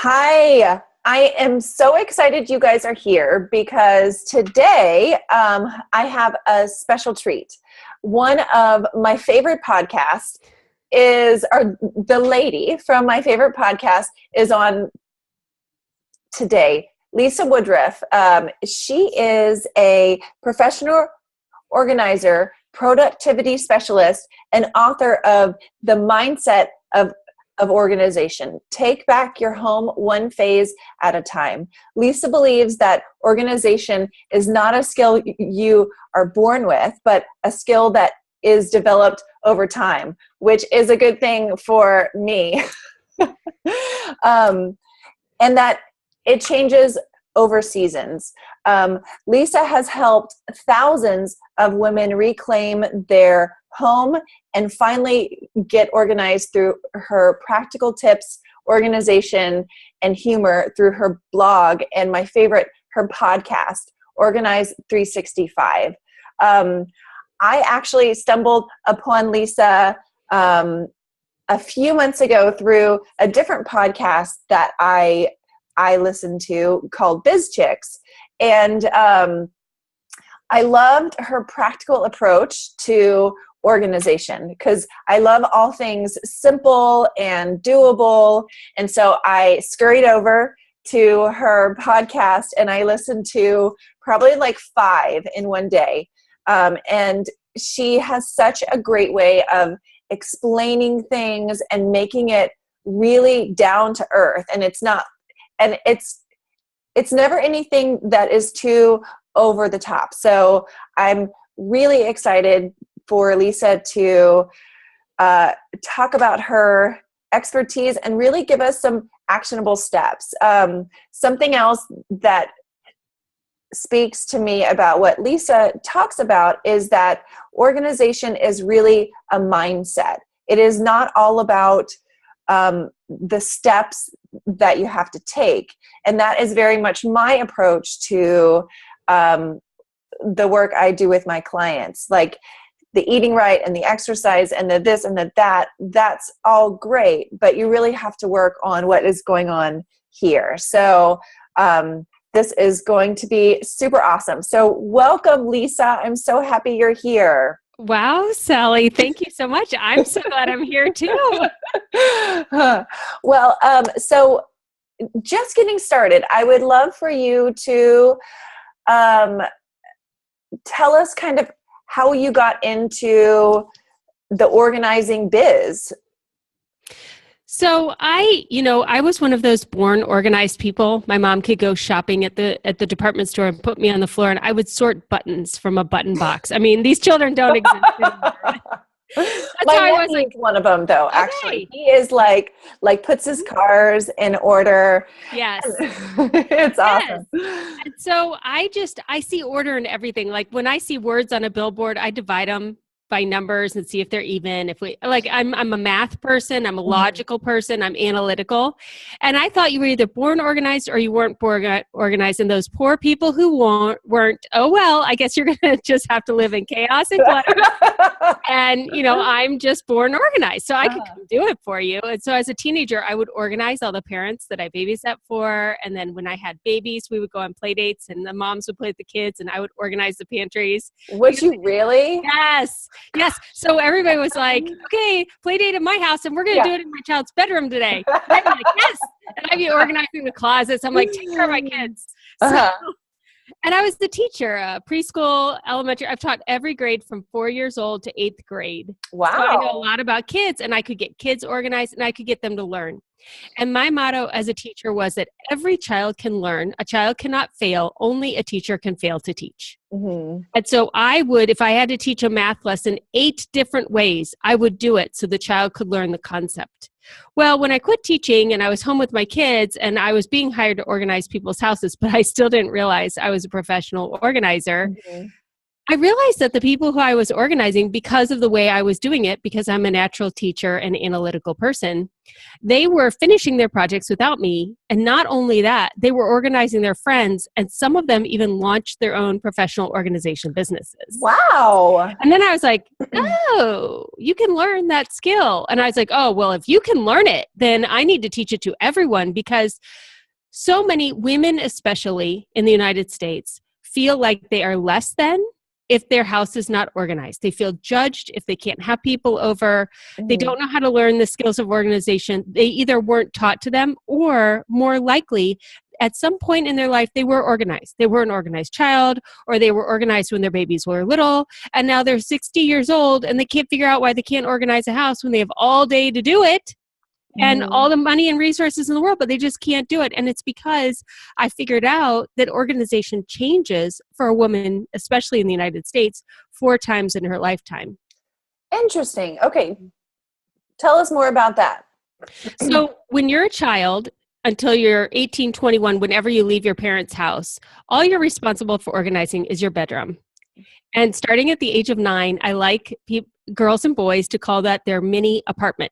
Hi, I am so excited you guys are here because today I have a special treat. One of my favorite podcasts or the lady from my favorite podcast is on today, Lisa Woodruff. She is a professional organizer, productivity specialist, and author of The Mindset of Organization. Take back your home one phase at a time. Lisa believes that organization is not a skill you are born with, but a skill that is developed over time, which is a good thing for me. And that it changes over seasons. Lisa has helped thousands of women reclaim their home and finally get organized through her practical tips, organization, and humor through her blog, and my favorite, her podcast, Organize 365. I actually stumbled upon Lisa a few months ago through a different podcast that I listened to called Biz Chicks. And I loved her practical approach to organization because I love all things simple and doable. And so I scurried over to her podcast and I listened to probably like 5 in one day. And she has such a great way of explaining things and making it really down to earth. And it's never anything that is too over the top. So I'm really excited for Lisa to talk about her expertise and really give us some actionable steps. Something else that speaks to me about what Lisa talks about is that organization is really a mindset. It is not all about the steps that you have to take. And that is very much my approach to the work I do with my clients. Like the eating right and the exercise and the this and the that, that's all great, but you really have to work on what is going on here. So this is going to be super awesome. So welcome, Lisa. I'm so happy you're here. Wow, Sally, thank you so much. I'm so glad I'm here too. Well, so just getting started, I would love for you to tell us kind of how you got into the organizing biz. So I was one of those born organized people. My mom could go shopping at the department store and put me on the floor and I would sort buttons from a button box. I mean, these children don't exist anymore. My nephew's one of them, though. Actually, he is like puts his cars in order. Yes, it's awesome. And so I see order in everything. Like when I see words on a billboard, I divide them by numbers and see if they're even. I'm a math person, I'm a logical person, I'm analytical. And I thought you were either born organized or you weren't born organized. And those poor people who weren't, oh, well, I guess you're going to just have to live in chaos and clutter. And, I'm just born organized. So I could come do it for you. And so as a teenager, I would organize all the parents that I babysat for. And then when I had babies, we would go on play dates and the moms would play with the kids and I would organize the pantries. Would you really? Yes. So everybody was like, okay, play date at my house and we're going to do it in my child's bedroom today. And I'm like, yes. And I'd be organizing the closets. I'm like, take care of my kids. And I was the teacher, preschool, elementary. I've taught every grade from 4 years old to 8th grade. Wow. So I know a lot about kids and I could get kids organized and I could get them to learn. And my motto as a teacher was that every child can learn. A child cannot fail. Only a teacher can fail to teach. Mm-hmm. And so I would, if I had to teach a math lesson 8 different ways, I would do it so the child could learn the concept. Well, when I quit teaching and I was home with my kids and I was being hired to organize people's houses, but I still didn't realize I was a professional organizer. Mm-hmm. I realized that the people who I was organizing, because of the way I was doing it, because I'm a natural teacher and analytical person, they were finishing their projects without me. And not only that, they were organizing their friends, and some of them even launched their own professional organization businesses. Wow. And then I was like, oh, you can learn that skill. And I was like, oh, well, if you can learn it, then I need to teach it to everyone, because so many women, especially in the United States, feel like they are less than if their house is not organized. They feel judged if they can't have people over. They don't know how to learn the skills of organization. They either weren't taught to them, or more likely, at some point in their life, they were organized. They were an organized child, or they were organized when their babies were little. And now they're 60 years old and they can't figure out why they can't organize a house when they have all day to do it. And all the money and resources in the world, but they just can't do it. And it's because I figured out that organization changes for a woman, especially in the United States, 4 times in her lifetime. Interesting. Okay. Tell us more about that. So when you're a child, until you're 18, 21, whenever you leave your parents' house, all you're responsible for organizing is your bedroom. And starting at the age of 9, I like girls and boys to call that their mini apartment.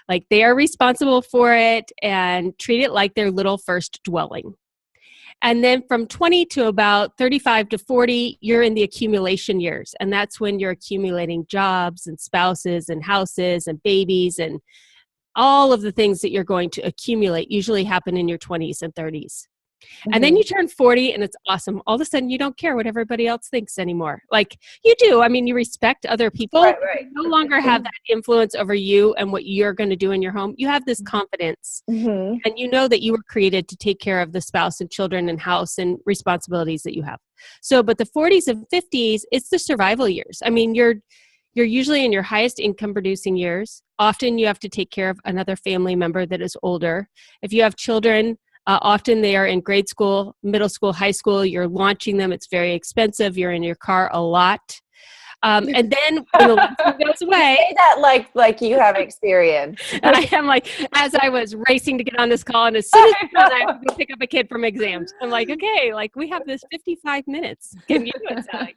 Like, they are responsible for it and treat it like their little first dwelling. And then from 20 to about 35 to 40, you're in the accumulation years. And that's when you're accumulating jobs and spouses and houses and babies, and all of the things that you're going to accumulate usually happen in your 20s and 30s. And then you turn 40 and it's awesome. All of a sudden, you don't care what everybody else thinks anymore. Like, you do. I mean, you respect other people. Right. You no longer have that influence over you and what you're going to do in your home. You have this confidence. And you know that you were created to take care of the spouse and children and house and responsibilities that you have. So, but the 40s and 50s, it's the survival years. I mean, you're usually in your highest income producing years. Often you have to take care of another family member that is older. If you have children, often they are in grade school, middle school, high school. You're launching them. It's very expensive. You're in your car a lot. And then when the last one goes away. You say that like you have experience. And I am like, as I was racing to get on this call, and as soon as I have to go pick up a kid from exams, I'm like, okay, like, we have this 55 minutes. Can you do it, Sally?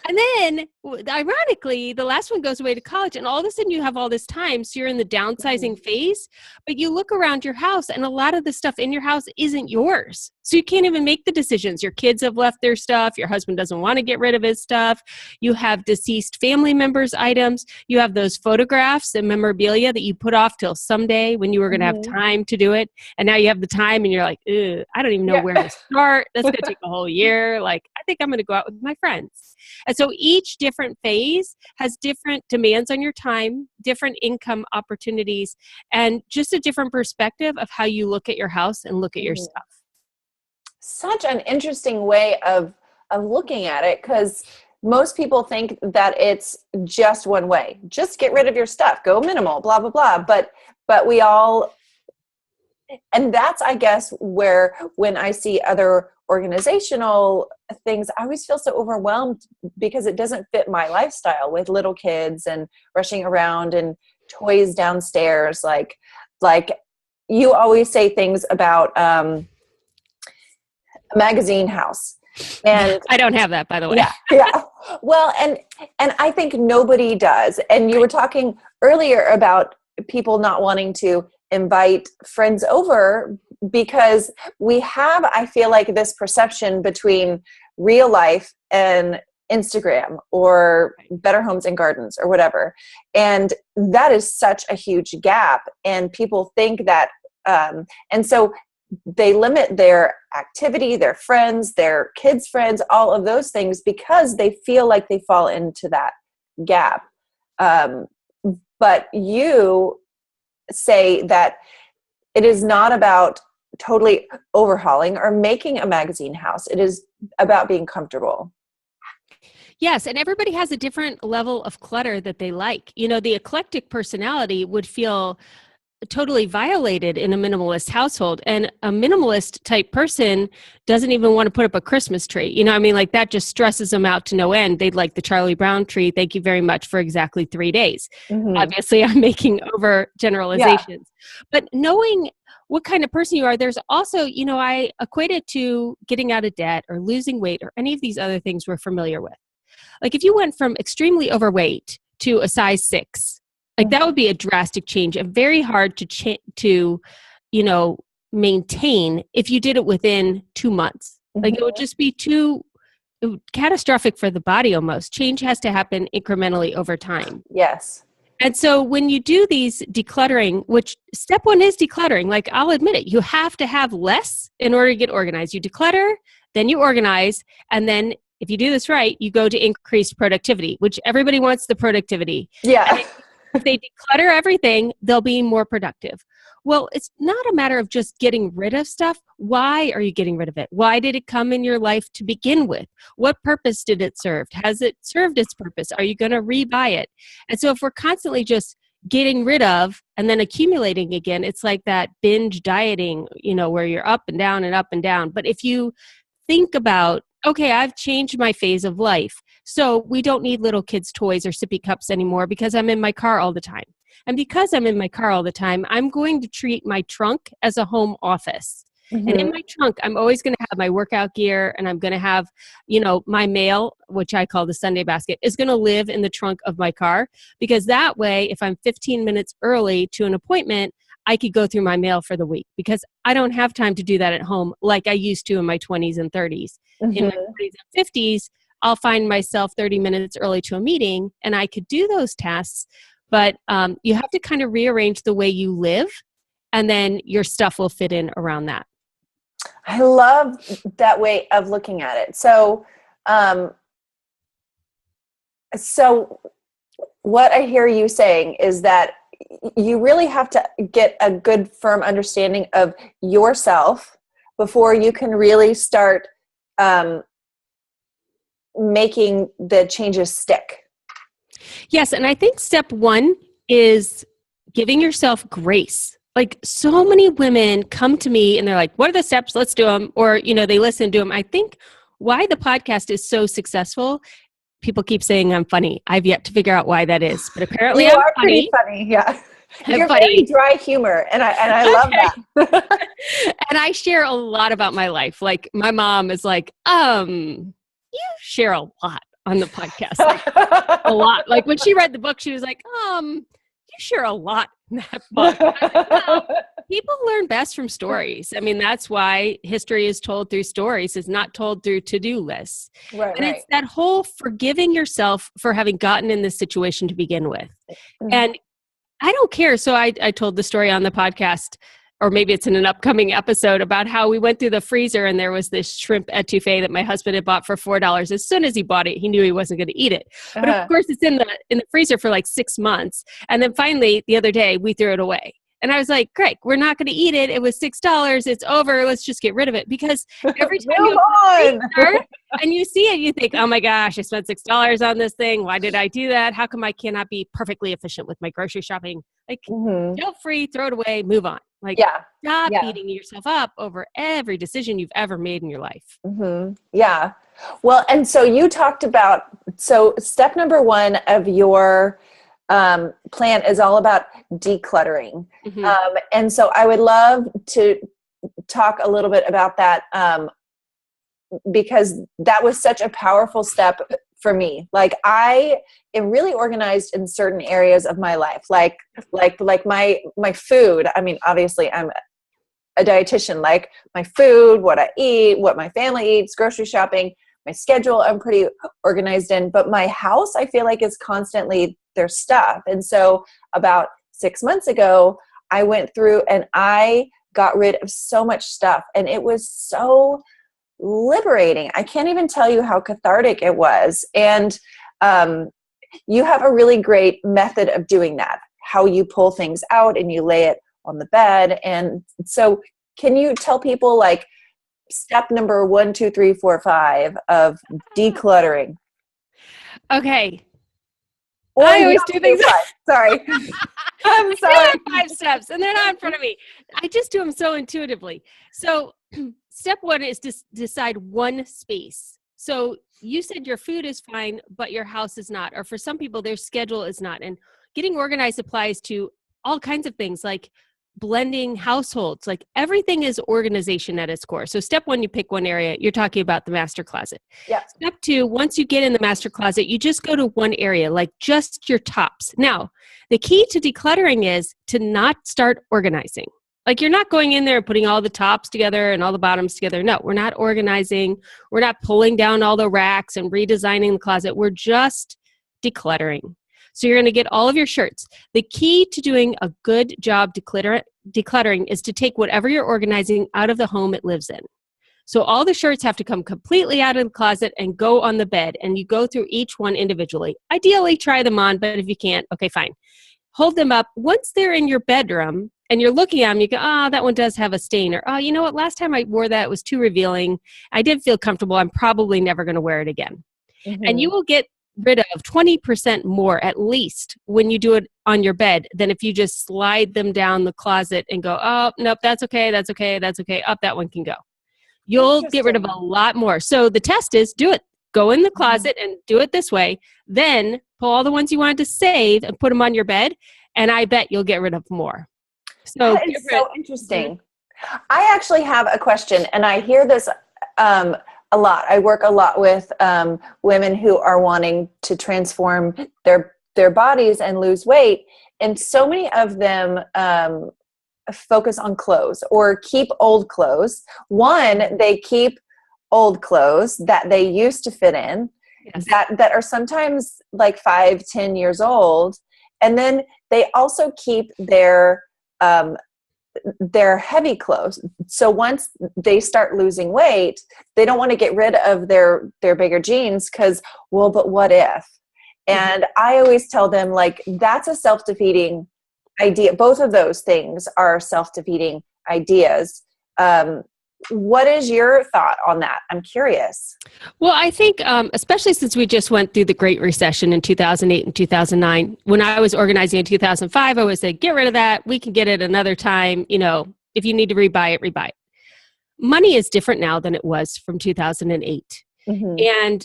And then, ironically, the last one goes away to college, and all of a sudden you have all this time. So you're in the downsizing phase, but you look around your house, and a lot of the stuff in your house isn't yours. So you can't even make the decisions. Your kids have left their stuff. Your husband doesn't want to get rid of his stuff. You have deceased family members' items. You have those photographs and memorabilia that you put off till someday when you were going to have time to do it. And now you have the time and you're like, I don't even know where to start. That's going to take a whole year. Like, I think I'm going to go out with my friends. And so each different phase has different demands on your time, different income opportunities, and just a different perspective of how you look at your house and look at your stuff. Such an interesting way of looking at it, because most people think that it's just one way. Just get rid of your stuff, go minimal, blah, blah, blah. But we all, and that's, I guess, where when I see other organizational things, I always feel so overwhelmed because it doesn't fit my lifestyle with little kids and rushing around and toys downstairs. Like you always say things about a magazine house. And I don't have that, by the way. Yeah. Well, and I think nobody does. And you were talking earlier about people not wanting to invite friends over because we have, I feel like, this perception between real life and Instagram or Better Homes and Gardens or whatever. And that is such a huge gap. And people think that, and so they limit their activity, their friends, their kids' friends, all of those things because they feel like they fall into that gap. But you say that it is not about totally overhauling or making a magazine house. It is about being comfortable. Yes, and everybody has a different level of clutter that they like. You know, the eclectic personality would feel totally violated in a minimalist household, and a minimalist type person doesn't even want to put up a Christmas tree. You know, I mean, like, that just stresses them out to no end. They'd like the Charlie Brown tree, thank you very much, for exactly 3 days. Obviously, I'm making over generalizations, but knowing what kind of person you are. There's also, I equate it to getting out of debt or losing weight or any of these other things we're familiar with. Like if you went from extremely overweight to a size 6, like that would be a drastic change and very hard to maintain if you did it within 2 months. Like it would just be too catastrophic for the body almost. Change has to happen incrementally over time. Yes. And so when you do these decluttering, which step 1 is decluttering, like I'll admit it, you have to have less in order to get organized. You declutter, then you organize, and then if you do this right, you go to increased productivity, which everybody wants the productivity. Yeah. And if they declutter everything, they'll be more productive. Well, it's not a matter of just getting rid of stuff. Why are you getting rid of it? Why did it come in your life to begin with? What purpose did it serve? Has it served its purpose? Are you going to rebuy it? And so if we're constantly just getting rid of and then accumulating again, it's like that binge dieting, where you're up and down and up and down. But if you think about, okay, I've changed my phase of life. So we don't need little kids' toys or sippy cups anymore because I'm in my car all the time. And because I'm in my car all the time, I'm going to treat my trunk as a home office. Mm-hmm. And in my trunk, I'm always going to have my workout gear, and I'm going to have, my mail, which I call the Sunday basket, is going to live in the trunk of my car, because that way, if I'm 15 minutes early to an appointment, I could go through my mail for the week, because I don't have time to do that at home like I used to in my 20s and 30s. Mm-hmm. In my 40s and 50s, I'll find myself 30 minutes early to a meeting, and I could do those tasks. But you have to kind of rearrange the way you live, and then your stuff will fit in around that. I love that way of looking at it. So what I hear you saying is that you really have to get a good, firm understanding of yourself before you can really start making the changes stick. Yes. And I think step 1 is giving yourself grace. Like so many women come to me and they're like, what are the steps? Let's do them. Or, they listen to them. I think why the podcast is so successful, people keep saying I'm funny. I've yet to figure out why that is, but apparently you I'm are funny. Pretty funny. Yeah. You're funny. Very dry humor. And I love that. And I share a lot about my life. Like my mom is like, you share a lot on the podcast. Like, a lot. Like when she read the book, she was like, you share a lot in that book. People learn best from stories. I mean, that's why history is told through stories, is not told through to-do lists. Right, and it's that whole forgiving yourself for having gotten in this situation to begin with. Mm-hmm. And I don't care. So I told the story on the podcast, or maybe it's in an upcoming episode, about how we went through the freezer and there was this shrimp etouffee that my husband had bought for $4. As soon as he bought it, he knew he wasn't going to eat it. But of course, it's in the freezer for like 6 months. And then finally, the other day, we threw it away. And I was like, Greg, we're not going to eat it. It was $6. It's over. Let's just get rid of it. Because every time you open the freezer and you see it, you think, oh my gosh, I spent $6 on this thing. Why did I do that? How come I cannot be perfectly efficient with my grocery shopping? Like, guilt free, throw it away, move on. Like, stop beating yourself up over every decision you've ever made in your life. Mm-hmm. Yeah. Well, and so you talked about, so step number 1 of your plan is all about decluttering. Mm-hmm. And so I would love to talk a little bit about that because that was such a powerful step for me. Like I am really organized in certain areas of my life, like my food. I mean, obviously I'm a dietitian, like my food, what I eat, what my family eats, grocery shopping, my schedule, I'm pretty organized in, but my house, I feel like is constantly there's stuff. And so about 6 months ago, I went through and I got rid of so much stuff, and it was so liberating. I can't even tell you how cathartic it was. And you have a really great method of doing that, how you pull things out and you lay it on the bed. And so can you tell people like step number 1, 2, 3, 4, 5 of decluttering? Okay. Or I always do things. Sorry. I'm sorry. I have 5 steps and they're not in front of me. I just do them so intuitively. So step 1 is to decide one space. So you said your food is fine, but your house is not. Or for some people, their schedule is not. And getting organized applies to all kinds of things like blending households. Like everything is organization at its core. So step one, you pick one area. You're talking about the master closet. Yeah. Step two, once you get in the master closet, you just go to one area, like just your tops. Now, the key to decluttering is to not start organizing. Like you're not going in there and putting all the tops together and all the bottoms together. No, we're not organizing. We're not pulling down all the racks and redesigning the closet. We're just decluttering. So you're going to get all of your shirts. The key to doing a good job decluttering is to take whatever you're organizing out of the home it lives in. So all the shirts have to come completely out of the closet and go on the bed, and you go through each one individually. Ideally, try them on, but if you can't, okay, fine. Hold them up. Once they're in your bedroom and you're looking at them, you go, oh, that one does have a stain. Or, oh, you know what? Last time I wore that, it was too revealing. I didn't feel comfortable. I'm probably never going to wear it again. Mm-hmm. And you will get rid of 20% more at least when you do it on your bed than if you just slide them down the closet and go, oh, nope, that's okay, that's okay, that's okay. Up, that one can go. You'll get rid of a lot more. So the test is do it. Go in the closet and do it this way. Then pull all the ones you wanted to save and put them on your bed. And I bet you'll get rid of more. So that is so interesting. I actually have a question, and I hear this a lot. I work a lot with women who are wanting to transform their bodies and lose weight. And so many of them focus on clothes or keep old clothes. One, they keep old clothes that they used to fit in, yes, that are sometimes like 5-10 years old. And then they also keep their heavy clothes. So once they start losing weight, they don't want to get rid of their bigger jeans because, well, but what if? And I always tell them, like, that's a self-defeating idea. Both of those things are self-defeating ideas. What is your thought on that? I'm curious. Well, I think, especially since we just went through the Great Recession in 2008 and 2009, when I was organizing in 2005, I would say, get rid of that. We can get it another time. You know, if you need to rebuy it, rebuy it. Money is different now than it was from 2008. Mm-hmm.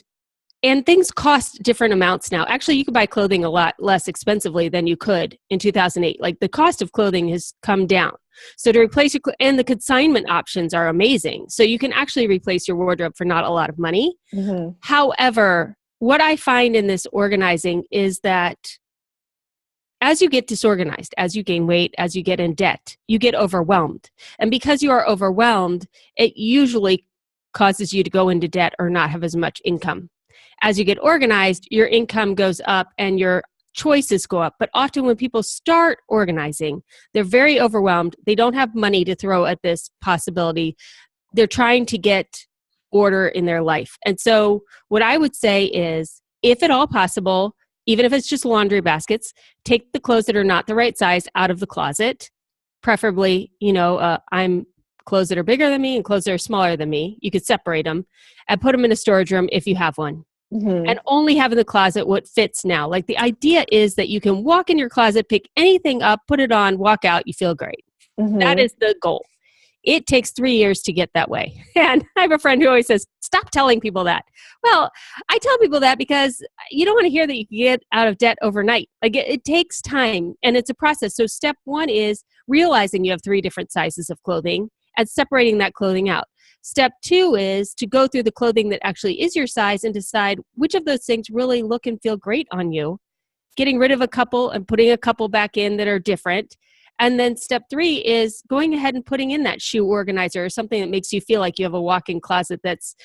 And things cost different amounts now. Actually, you can buy clothing a lot less expensively than you could in 2008. Like the cost of clothing has come down. So to replace and the consignment options are amazing. So you can actually replace your wardrobe for not a lot of money. Mm-hmm. However, what I find in this organizing is that as you get disorganized, as you gain weight, as you get in debt, you get overwhelmed. And because you are overwhelmed, it usually causes you to go into debt or not have as much income. As you get organized, your income goes up and your choices go up. But often when people start organizing, they're very overwhelmed. They don't have money to throw at this possibility. They're trying to get order in their life. And so what I would say is, if at all possible, even if it's just laundry baskets, take the clothes that are not the right size out of the closet. Preferably, I'm clothes that are bigger than me and clothes that are smaller than me. You could separate them and put them in a storage room if you have one. Mm-hmm. And only have in the closet what fits now. Like the idea is that you can walk in your closet, pick anything up, put it on, walk out, you feel great. Mm-hmm. That is the goal. It takes 3 years to get that way. And I have a friend who always says, stop telling people that. Well, I tell people that because you don't want to hear that you can get out of debt overnight. Like it takes time and it's a process. So step one is realizing you have 3 different sizes of clothing and separating that clothing out. Step 2 is to go through the clothing that actually is your size and decide which of those things really look and feel great on you, getting rid of a couple and putting a couple back in that are different. And then step 3 is going ahead and putting in that shoe organizer or something that makes you feel like you have a walk-in closet that's,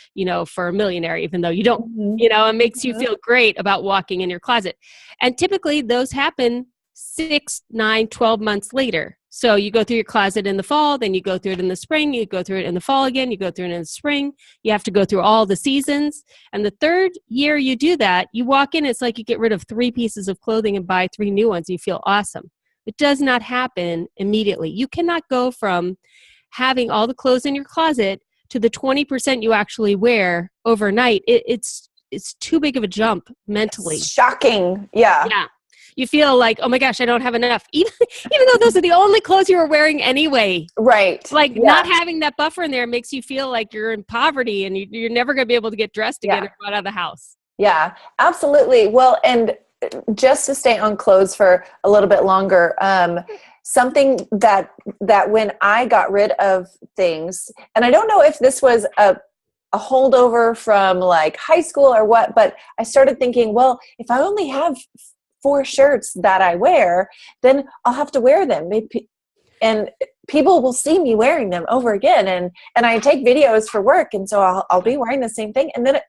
for a millionaire, even though you don't, it makes you feel great about walking in your closet. And typically those happen 6, 9, 12 months later. So you go through your closet in the fall, then you go through it in the spring, you go through it in the fall again, you go through it in the spring. You have to go through all the seasons. And the third year you do that, you walk in, it's like you get rid of 3 pieces of clothing and buy 3 new ones. You feel awesome. It does not happen immediately. You cannot go from having all the clothes in your closet to the 20% you actually wear overnight. It's too big of a jump mentally. It's shocking. Yeah. Yeah. You feel like, oh my gosh, I don't have enough. Even though those are the only clothes you were wearing anyway. Right. Like not having that buffer in there makes you feel like you're in poverty and you're never going to be able to get dressed again or go out of the house. Yeah, absolutely. Well, and just to stay on clothes for a little bit longer. something that when I got rid of things, and I don't know if this was a holdover from like high school or what, but I started thinking, well, if I only have 4 shirts that I wear, then I'll have to wear them. And people will see me wearing them over again. And I take videos for work. And so I'll be wearing the same thing. And then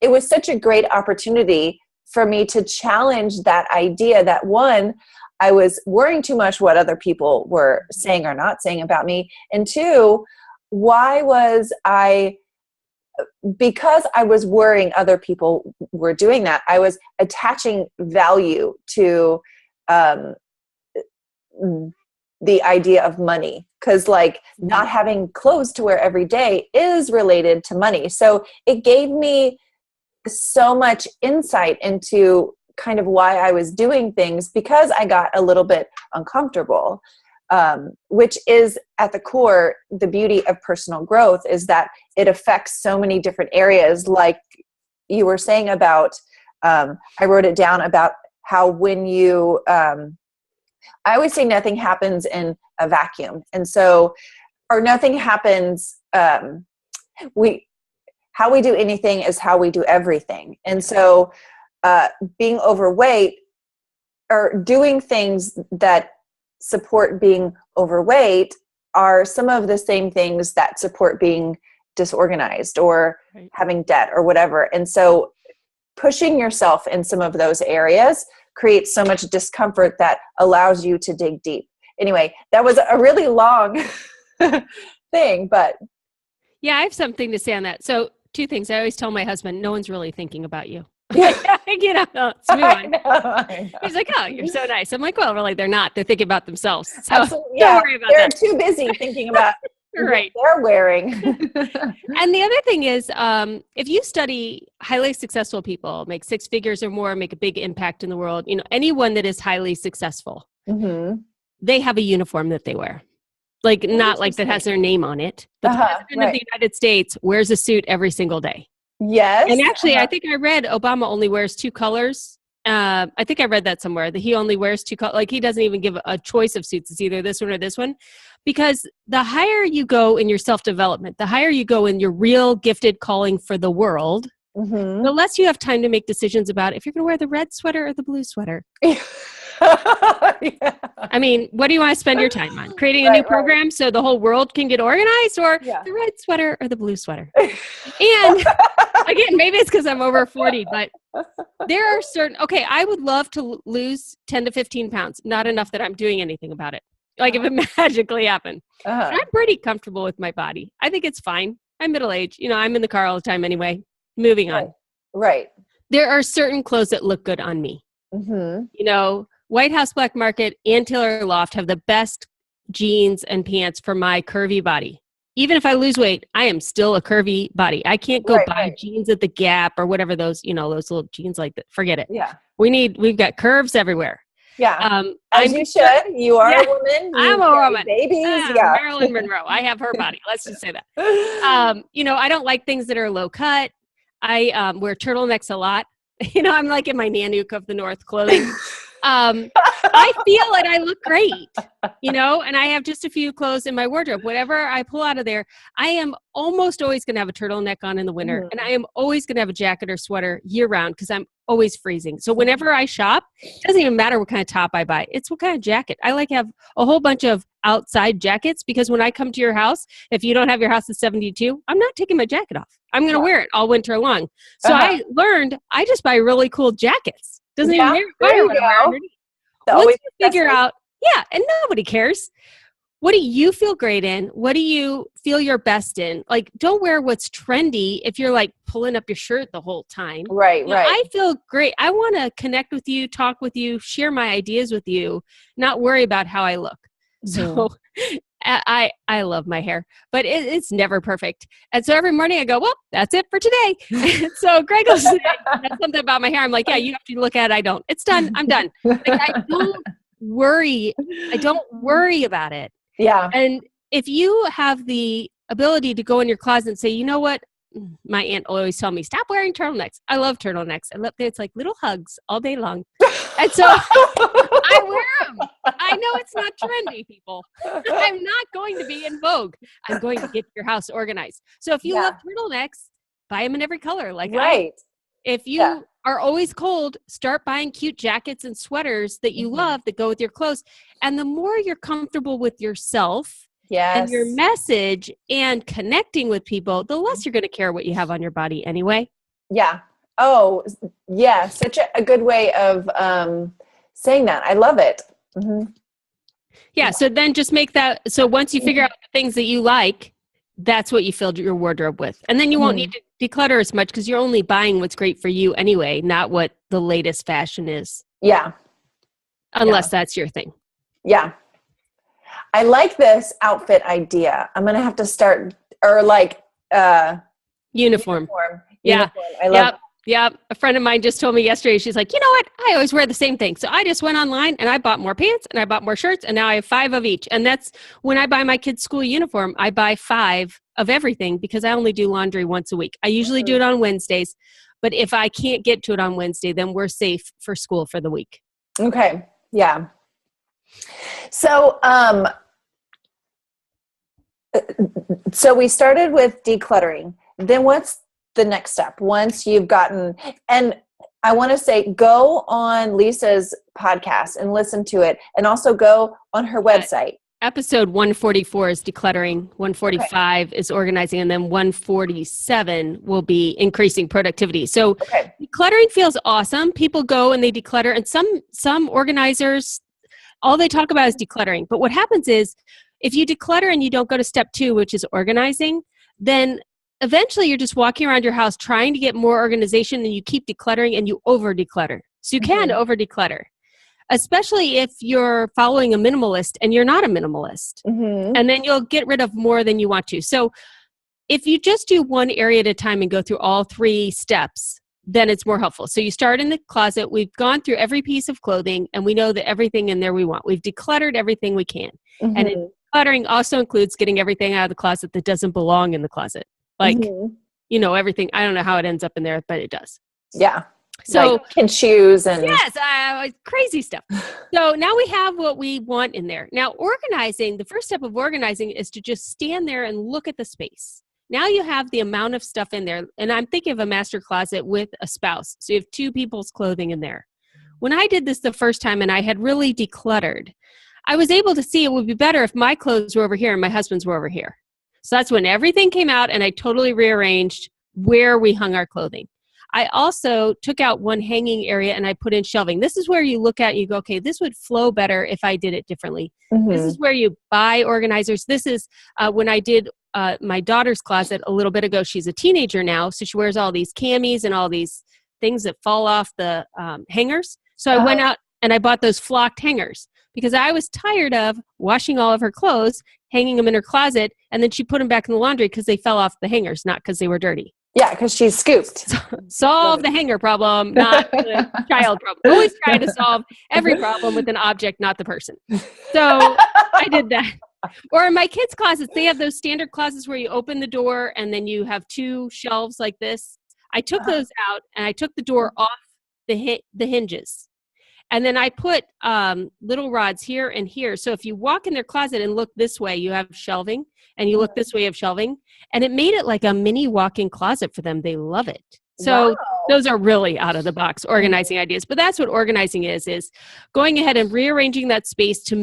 it was such a great opportunity for me to challenge that idea that, one, I was worrying too much what other people were saying or not saying about me. And 2, why was because I was worrying other people were doing that, I was attaching value to the idea of money, because like not having clothes to wear every day is related to money. So it gave me so much insight into kind of why I was doing things, because I got a little bit uncomfortable, which is at the core, the beauty of personal growth is that it affects so many different areas. Like you were saying about, I wrote it down about how when you, I always say nothing happens in a vacuum. And so, or nothing happens, how we do anything is how we do everything. And so being overweight or doing things that support being overweight are some of the same things that support being disorganized or having debt or whatever. And so pushing yourself in some of those areas creates so much discomfort that allows you to dig deep. Anyway, that was a really long thing, but. Yeah, I have something to say on that. So 2 things. I always tell my husband, no one's really thinking about you. Let's move on. I know. He's like, oh, you're so nice. I'm like, well, really, they're not. They're thinking about themselves. So absolutely, don't worry about they're that. Too busy thinking about right. what they're wearing. And the other thing is, if you study highly successful people, make 6 figures or more, make a big impact in the world, anyone that is highly successful, they have a uniform that they wear. Like not like that has their name on it, but the president of the United States wears a suit every single day. Yes. And actually, I think I read Obama only wears 2 colors. I think I read that somewhere, that he only wears 2 colors. Like he doesn't even give a choice of suits. It's either this one or this one. Because the higher you go in your self-development, the higher you go in your real gifted calling for the world, the less you have time to make decisions about if you're going to wear the red sweater or the blue sweater. I mean, what do you want to spend your time on? Creating a new program so the whole world can get organized, or the red sweater or the blue sweater? And again, maybe it's because I'm over 40, but there are certain, I would love to lose 10 to 15 pounds. Not enough that I'm doing anything about it. Like if it magically happened. But I'm pretty comfortable with my body. I think it's fine. I'm middle-aged. I'm in the car all the time anyway. Moving on. Right. There are certain clothes that look good on me. White House Black Market and Taylor Loft have the best jeans and pants for my curvy body. Even if I lose weight, I am still a curvy body. I can't go buy jeans at the Gap or whatever those little jeans like that. Forget it. Yeah. We've got curves everywhere. Yeah. As you should. You are a woman. I'm a woman. Babies. Marilyn Monroe. I have her body. Let's just say that. I don't like things that are low cut. I wear turtlenecks a lot. I'm like in my Nanook of the North clothing. I feel and I look great, and I have just a few clothes in my wardrobe. Whatever I pull out of there, I am almost always going to have a turtleneck on in the winter. And I am always going to have a jacket or sweater year round because I'm always freezing. So whenever I shop, it doesn't even matter what kind of top I buy. It's what kind of jacket. I like have a whole bunch of outside jackets because when I come to your house, if you don't have your house at 72, I'm not taking my jacket off. I'm going to wear it all winter long. So I learned I just buy really cool jackets. Doesn't even matter what I wear underneath. Once you figure out, and nobody cares. What do you feel great in? What do you feel your best in? Like, don't wear what's trendy if you're like pulling up your shirt the whole time. Right. I feel great. I want to connect with you, talk with you, share my ideas with you, not worry about how I look. So I love my hair, but it's never perfect. And so every morning I go, well, that's it for today. So Greg will say something about my hair. I'm like, yeah, you have to look at it. I don't. It's done. I'm done. Like, I don't worry about it. Yeah. And if you have the ability to go in your closet and say, you know what? My aunt always tell me, stop wearing turtlenecks. I love turtlenecks. It's like little hugs all day long. And so I wear them. I know it's not trendy, people. I'm not going to be in vogue. I'm going to get your house organized. So if you love turtlenecks, buy them in every color. Like if you are always cold, start buying cute jackets and sweaters that you love that go with your clothes. And the more you're comfortable with yourself and your message and connecting with people, the less you're going to care what you have on your body anyway. Yeah. Oh, yeah. Such a good way of saying that. I love it. Mm-hmm. Yeah. So then just make that. So once you figure out the things that you like, that's what you filled your wardrobe with. And then you won't need to declutter as much because you're only buying what's great for you anyway, not what the latest fashion is. Yeah. Unless that's your thing. Yeah. I like this outfit idea. I'm going to have to start, or like uniform. Yeah. I love it. Yep. A friend of mine just told me yesterday, she's like, you know what? I always wear the same thing. So I just went online and I bought more pants and I bought more shirts and now I have 5 of each. And that's when I buy my kids' school uniform, I buy 5 of everything because I only do laundry once a week. I usually do it on Wednesdays, but if I can't get to it on Wednesday, then we're safe for school for the week. Okay. Yeah. So, so we started with decluttering. Then what's the next step once you've gotten, and I want to say, go on Lisa's podcast and listen to it, and also go on her website. Episode 144 is decluttering, 145 is organizing, and then 147 will be increasing productivity. So decluttering feels awesome. People go and they declutter, and some organizers, all they talk about is decluttering. But what happens is, if you declutter and you don't go to step 2, which is organizing, then eventually you're just walking around your house trying to get more organization, and you keep decluttering and you over declutter. So you can over declutter, especially if you're following a minimalist and you're not a minimalist. And then you'll get rid of more than you want to. So if you just do one area at a time and go through all 3 steps, then it's more helpful. So you start in the closet. We've gone through every piece of clothing and we know that everything in there we want. We've decluttered everything we can. And decluttering also includes getting everything out of the closet that doesn't belong in the closet. Like, you know, everything. I don't know how it ends up in there, but it does. Yeah. So like can choose and crazy stuff. So now we have what we want in there. Now organizing, the first step of organizing is to just stand there and look at the space. Now you have the amount of stuff in there. And I'm thinking of a master closet with a spouse. So you have 2 people's clothing in there. When I did this the first time and I had really decluttered, I was able to see it would be better if my clothes were over here and my husband's were over here. So that's when everything came out and I totally rearranged where we hung our clothing. I also took out one hanging area and I put in shelving. This is where you look at and you go, okay, this would flow better if I did it differently. This is where you buy organizers. This is when I did my daughter's closet a little bit ago. She's a teenager now, so she wears all these camis and all these things that fall off the hangers. So I went out and I bought those flocked hangers because I was tired of washing all of her clothes, hanging them in her closet, and then she put them back in the laundry because they fell off the hangers, not because they were dirty. Yeah, because she's scooped. Solve the hanger problem, not the child problem. Always try to solve every problem with an object, not the person. So I did that. Or in my kids' closets, they have those standard closets where you open the door and then you have 2 shelves like this. I took those out and I took the door off the hinges. And then I put little rods here and here. So if you walk in their closet and look this way, you have shelving. And you look this way, you have shelving. And it made it like a mini walk-in closet for them. They love it. So those are really out of the box organizing ideas. But that's what organizing is going ahead and rearranging that space to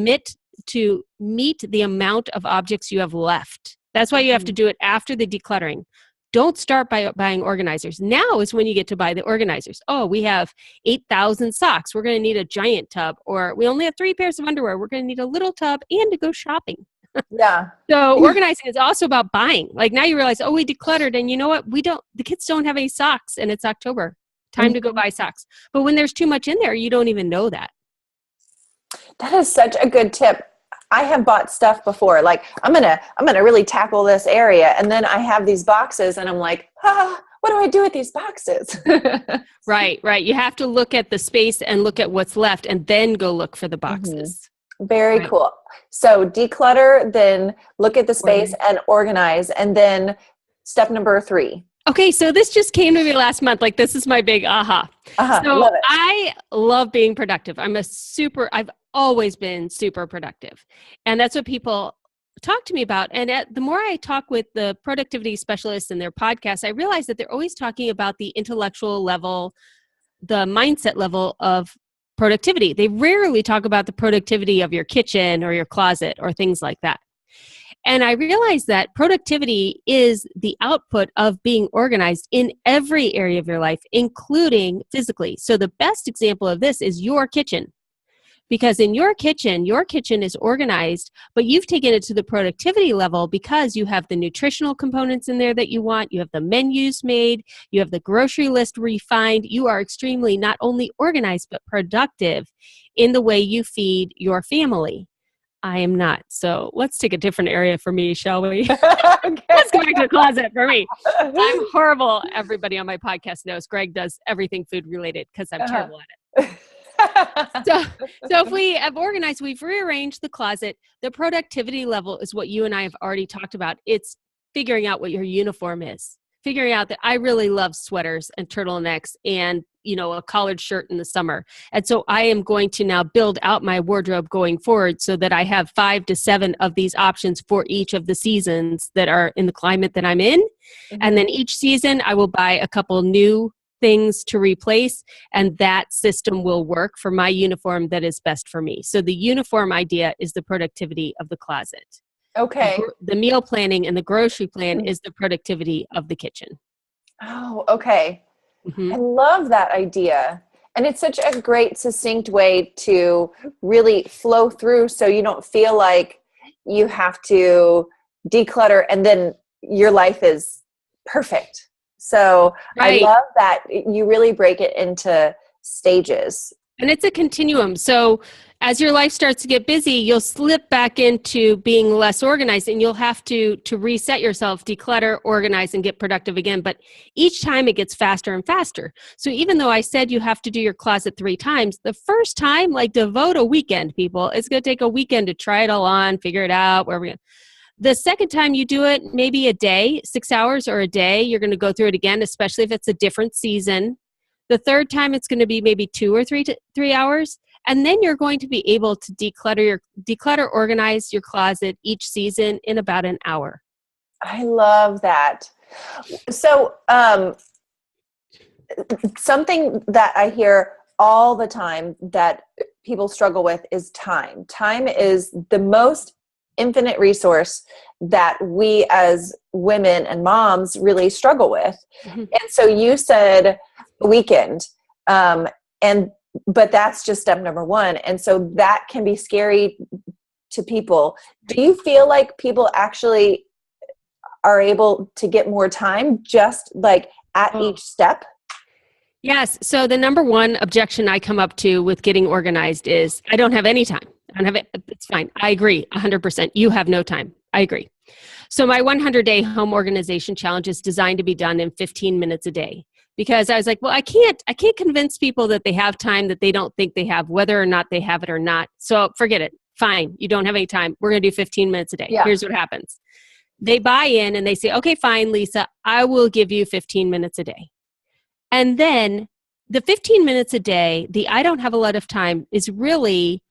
meet the amount of objects you have left. That's why you have to do it after the decluttering. Don't start by buying organizers. Now is when you get to buy the organizers. Oh, we have 8,000 socks. We're going to need a giant tub. Or we only have 3 pairs of underwear. We're going to need a little tub and to go shopping. Yeah. So organizing is also about buying. Like now you realize, oh, we decluttered and you know what? The kids don't have any socks and it's October. Time to go buy socks. But when there's too much in there, you don't even know that. That is such a good tip. I have bought stuff before. Like I'm gonna really tackle this area, and then I have these boxes, and I'm like, what do I do with these boxes? Right. You have to look at the space and look at what's left, and then go look for the boxes. Very cool. So declutter, then look at the space and organize, and then step number 3. Okay, so this just came to me last month. Like this is my big aha. So love it. I love being productive. I've always been super productive. And that's what people talk to me about. And the more I talk with the productivity specialists and their podcasts, I realize that they're always talking about the intellectual level, the mindset level of productivity. They rarely talk about the productivity of your kitchen or your closet or things like that. And I realized that productivity is the output of being organized in every area of your life, including physically. So the best example of this is your kitchen. Because in your kitchen is organized, but you've taken it to the productivity level because you have the nutritional components in there that you want, you have the menus made, you have the grocery list refined. You are extremely not only organized, but productive in the way you feed your family. I am not. So let's take a different area for me, shall we? Okay. Let's go back to the closet for me. I'm horrible. Everybody on my podcast knows Greg does everything food related because I'm terrible at it. So if we have organized, we've rearranged the closet. The productivity level is what you and I have already talked about. It's figuring out what your uniform is, figuring out that I really love sweaters and turtlenecks and, a collared shirt in the summer. And so I am going to now build out my wardrobe going forward so that I have 5 to 7 of these options for each of the seasons that are in the climate that I'm in. Mm-hmm. And then each season I will buy a couple new things to replace, and that system will work for my uniform that is best for me. So the uniform idea is the productivity of the closet. Okay. The meal planning and the grocery plan is the productivity of the kitchen. Oh, okay. Mm-hmm. I love that idea. And it's such a great, succinct way to really flow through so you don't feel like you have to declutter and then your life is perfect. So right. I love that you really break it into stages. And it's a continuum. So as your life starts to get busy, you'll slip back into being less organized and you'll have to reset yourself, declutter, organize, and get productive again. But each time it gets faster and faster. So even though I said you have to do your closet 3 times, the first time, devote a weekend, people. It's going to take a weekend to try it all on, figure it out, where we're going to. The second time you do it, maybe a day, 6 hours or a day, you're going to go through it again, especially if it's a different season. The third time, it's going to be maybe 2 or 3 hours. And then you're going to be able to declutter, organize your closet each season in about an hour. I love that. So something that I hear all the time that people struggle with is time. Time is the most infinite resource that we as women and moms really struggle with. Mm-hmm. And so you said weekend, but that's just step number 1. And so that can be scary to people. Do you feel like people actually are able to get more time just at each step? Yes. So the number 1 objection I come up to with getting organized is I don't have any time. I don't have it. It's fine. I agree 100%. You have no time. I agree. So my 100-day home organization challenge is designed to be done in 15 minutes a day. Because I was like, well, I can't convince people that they have time that they don't think they have, whether or not they have it or not. So forget it. Fine. You don't have any time. We're going to do 15 minutes a day. Yeah. Here's what happens. They buy in and they say, okay, fine, Lisa, I will give you 15 minutes a day. And then the 15 minutes a day, the I don't have a lot of time is really,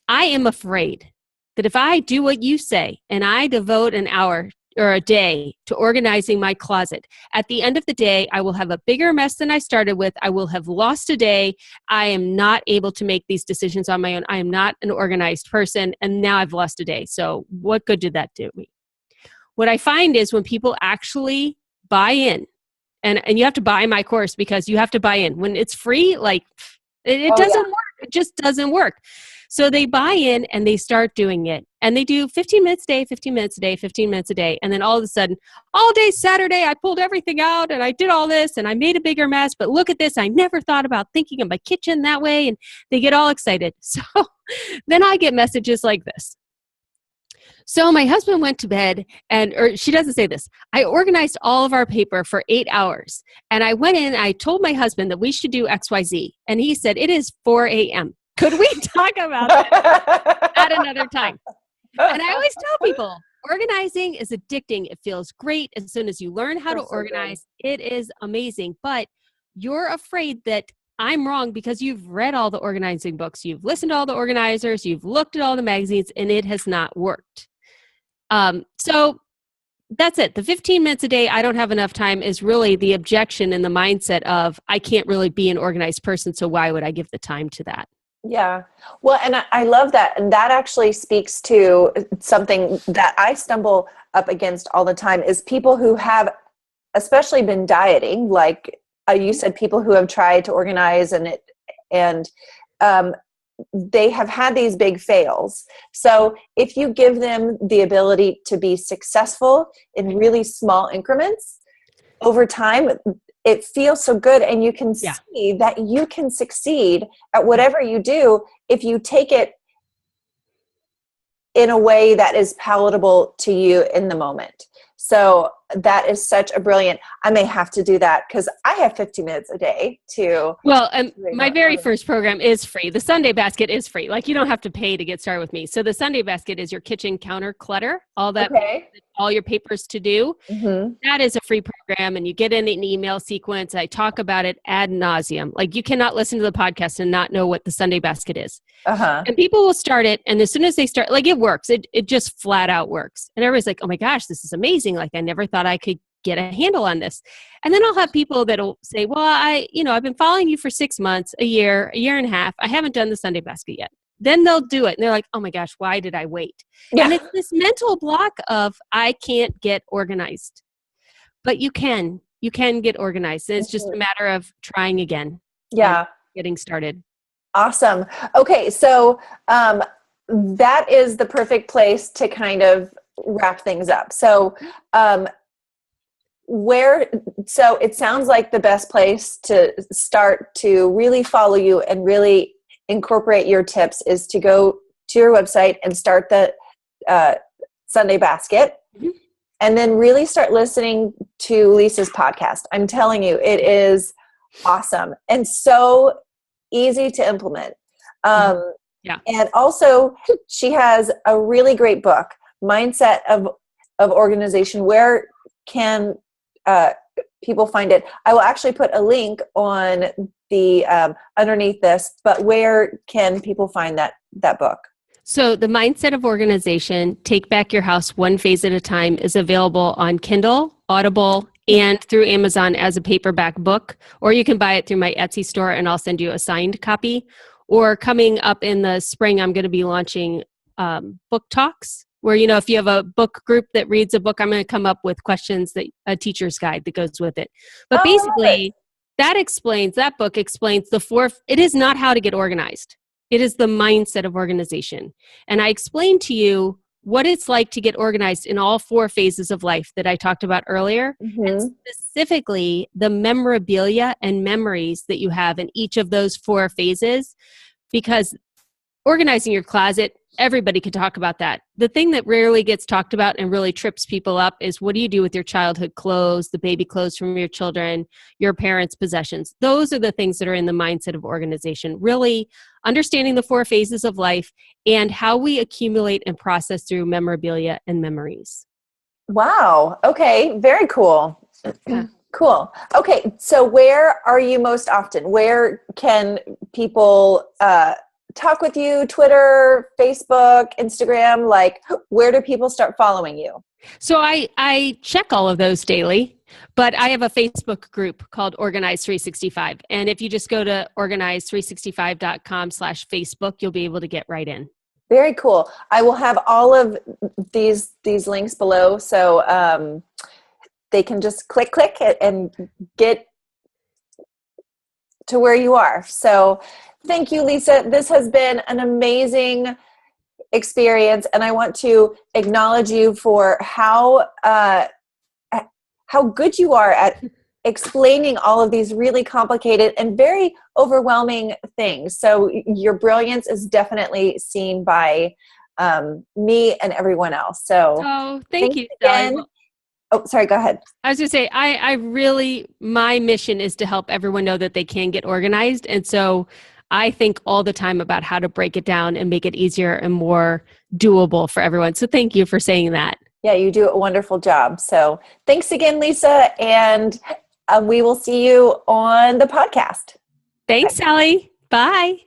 I am afraid that if I do what you say and I devote an hour or a day to organizing my closet, at the end of the day, I will have a bigger mess than I started with. I will have lost a day. I am not able to make these decisions on my own. I am not an organized person. And now I've lost a day. So what good did that do me? What I find is when people actually buy in, and you have to buy my course because you have to buy in. When it's free, it doesn't work. It just doesn't work. So they buy in and they start doing it. And they do 15 minutes a day, 15 minutes a day, 15 minutes a day. And then all of a sudden, all day Saturday, I pulled everything out and I did all this and I made a bigger mess. But look at this. I never thought about thinking of my kitchen that way. And they get all excited. So then I get messages like this. So my husband went to bed or she doesn't say this. I organized all of our paper for 8 hours. And I went in, I told my husband that we should do XYZ. And he said, it is 4 a.m. Could we talk about it at another time? And I always tell people, organizing is addicting. It feels great. As soon as you learn how to organize, it is amazing. But you're afraid that I'm wrong because you've read all the organizing books, you've listened to all the organizers, you've looked at all the magazines, and it has not worked. So that's it. The 15 minutes a day, I don't have enough time is really the objection and the mindset of I can't really be an organized person. So why would I give the time to that? Yeah. Well, and I love that. And that actually speaks to something that I stumble up against all the time is people who have especially been dieting, like you said, people who have tried to organize and they have had these big fails. So if you give them the ability to be successful in really small increments over time, it feels so good. And you can see that you can succeed at whatever you do if you take it in a way that is palatable to you in the moment. So that is such a brilliant, I may have to do that because I have 50 minutes a day to. Well, my very first program is free. The Sunday Basket is free. Like you don't have to pay to get started with me. So the Sunday Basket is your kitchen counter clutter, all that, all your papers to do. Mm-hmm. That is a free program and you get in an email sequence. I talk about it ad nauseum. Like you cannot listen to the podcast and not know what the Sunday Basket is. And people will start it. And as soon as they start, like it works, it just flat out works. And everybody's like, oh my gosh, this is amazing. Like I never thought I could get a handle on this. And then I'll have people that'll say, well, I've been following you for 6 months, a year and a half. I haven't done the Sunday Basket yet. Then they'll do it. And they're like, oh my gosh, why did I wait? Yeah. And it's this mental block of I can't get organized, but you can get organized. And it's just a matter of trying again. Yeah. Getting started. Awesome. Okay. So, that is the perfect place to kind of wrap things up. So, so it sounds like the best place to start to really follow you and really incorporate your tips is to go to your website and start the Sunday Basket, and then really start listening to Lisa's podcast. I'm telling you, it is awesome and so easy to implement. And also she has a really great book, Mindset of Organization. Where can people find it? I will actually put a link on the underneath this, but where can people find that book? So the Mindset of Organization, Take Back Your House One Phase at a Time is available on Kindle, Audible, and through Amazon as a paperback book, or you can buy it through my Etsy store and I'll send you a signed copy. Or coming up in the spring, I'm going to be launching book talks where, if you have a book group that reads a book, I'm going to come up with questions, that a teacher's guide that goes with it. But basically that book explains it is not how to get organized. It is the mindset of organization. And I explained to you what it's like to get organized in all 4 phases of life that I talked about earlier, and specifically the memorabilia and memories that you have in each of those 4 phases, because organizing your closet, everybody can talk about that. The thing that rarely gets talked about and really trips people up is what do you do with your childhood clothes, the baby clothes from your children, your parents' possessions. Those are the things that are in the mindset of organization, really understanding the 4 phases of life and how we accumulate and process through memorabilia and memories. Wow. Okay. Very cool. Cool. Okay. So where are you most often? Where can people talk with you? Twitter, Facebook, Instagram? Like, where do people start following you? So I check all of those daily, but I have a Facebook group called Organize 365. And if you just go to organize365.com/Facebook, you'll be able to get right in. Very cool. I will have all of these links below. So they can just click and get to where you are. So thank you, Lisa. This has been an amazing experience, and I want to acknowledge you for how good you are at explaining all of these really complicated and very overwhelming things. So your brilliance is definitely seen by me and everyone else. So thank you again. Oh, sorry, go ahead. I was going to say, I really, my mission is to help everyone know that they can get organized. And so I think all the time about how to break it down and make it easier and more doable for everyone. So thank you for saying that. Yeah, you do a wonderful job. So thanks again, Lisa. And we will see you on the podcast. Thanks, Sally. Bye.